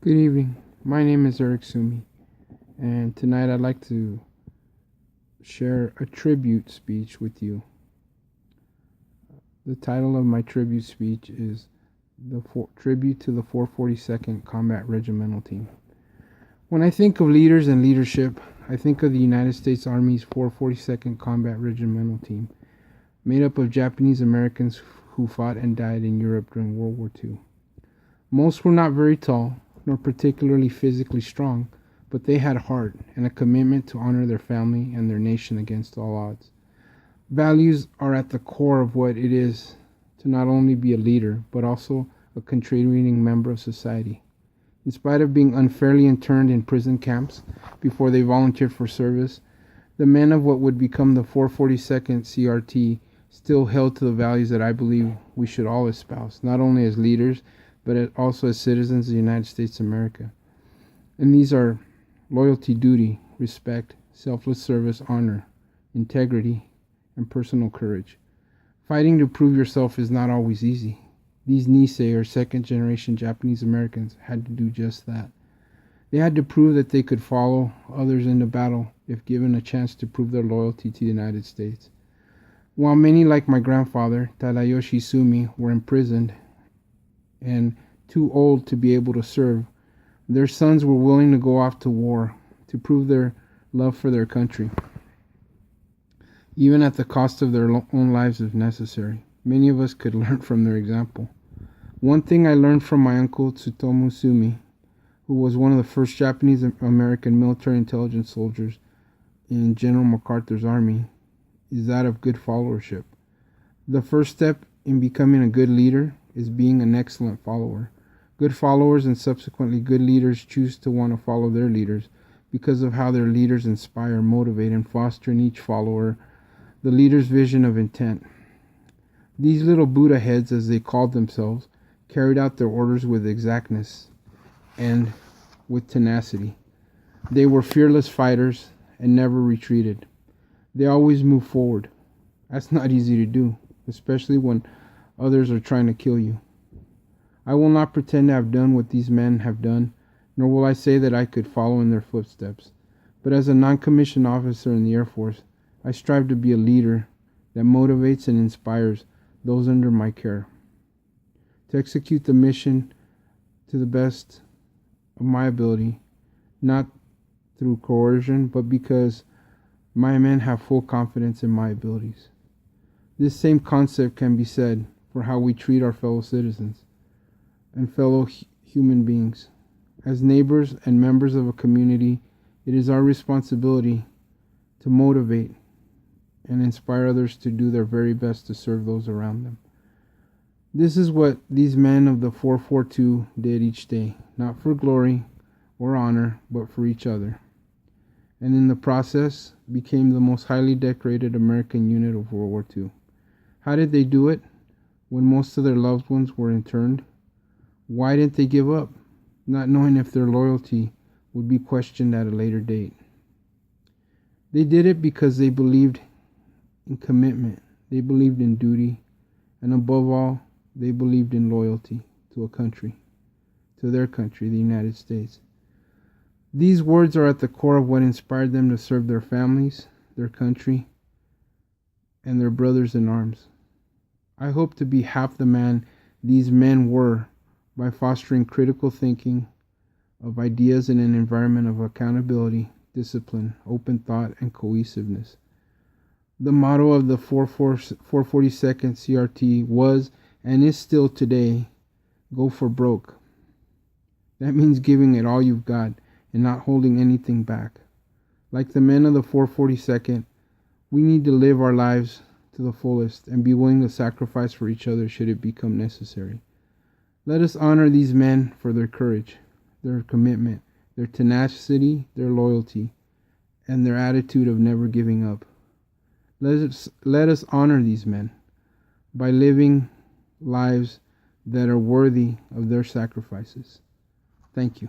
Good evening. My name is Eric Sumi, and tonight I'd like to share a tribute speech with you. The title of my tribute speech is Tribute to the 442nd Combat Regimental Team. When I think of leaders and leadership, I think of the United States Army's 442nd Combat Regimental Team, made up of Japanese Americans who fought and died in Europe during World War II. Most were not very tall, nor particularly physically strong, but they had heart and a commitment to honor their family and their nation against all odds. Values are at the core of what it is to not only be a leader, but also a contributing member of society. In spite of being unfairly interned in prison camps before they volunteered for service, the men of what would become the 442nd CRT still held to the values that I believe we should all espouse, not only as leaders, but also as citizens of the United States of America. And these are loyalty, duty, respect, selfless service, honor, integrity, and personal courage. Fighting to prove yourself is not always easy. These Nisei, or second-generation Japanese Americans, had to do just that. They had to prove that they could follow others into battle if given a chance to prove their loyalty to the United States. While many, like my grandfather, Tadayoshi Sumi, were imprisoned and too old to be able to serve, their sons were willing to go off to war to prove their love for their country, even at the cost of their own lives if necessary. Many of us could learn from their example. One thing I learned from my uncle Tsutomu Sumi, who was one of the first Japanese American military intelligence soldiers in General MacArthur's army, is that of good followership. The first step in becoming a good leader is being an excellent follower. Good followers and subsequently good leaders choose to want to follow their leaders because of how their leaders inspire, motivate, and foster in each follower the leader's vision of intent. These little Buddha heads, as they called themselves, carried out their orders with exactness and with tenacity. They were fearless fighters and never retreated. They always moved forward. That's not easy to do, especially when others are trying to kill you. I will not pretend to have done what these men have done, nor will I say that I could follow in their footsteps. But as a non-commissioned officer in the Air Force, I strive to be a leader that motivates and inspires those under my care to execute the mission to the best of my ability, not through coercion, but because my men have full confidence in my abilities. This same concept can be said for how we treat our fellow citizens and fellow human beings. As neighbors and members of a community, it is our responsibility to motivate and inspire others to do their very best to serve those around them. This is what these men of the 442 did each day, not for glory or honor, but for each other, and in the process became the most highly decorated American unit of World War II. How did they do it when most of their loved ones were interned? Why didn't they give up, not knowing if their loyalty would be questioned at a later date? They did it because they believed in commitment, they believed in duty, and above all, they believed in loyalty to a country, to their country, the United States. These words are at the core of what inspired them to serve their families, their country, and their brothers in arms. I hope to be half the man these men were by fostering critical thinking of ideas in an environment of accountability, discipline, open thought, and cohesiveness. The motto of the 442nd CRT was and is still today, go for broke. That means giving it all you've got and not holding anything back. Like the men of the 442nd, we need to live our lives to the fullest and be willing to sacrifice for each other should it become necessary. Let us honor these men for their courage, their commitment, their tenacity, their loyalty, and their attitude of never giving up. Let us honor these men by living lives that are worthy of their sacrifices. Thank you.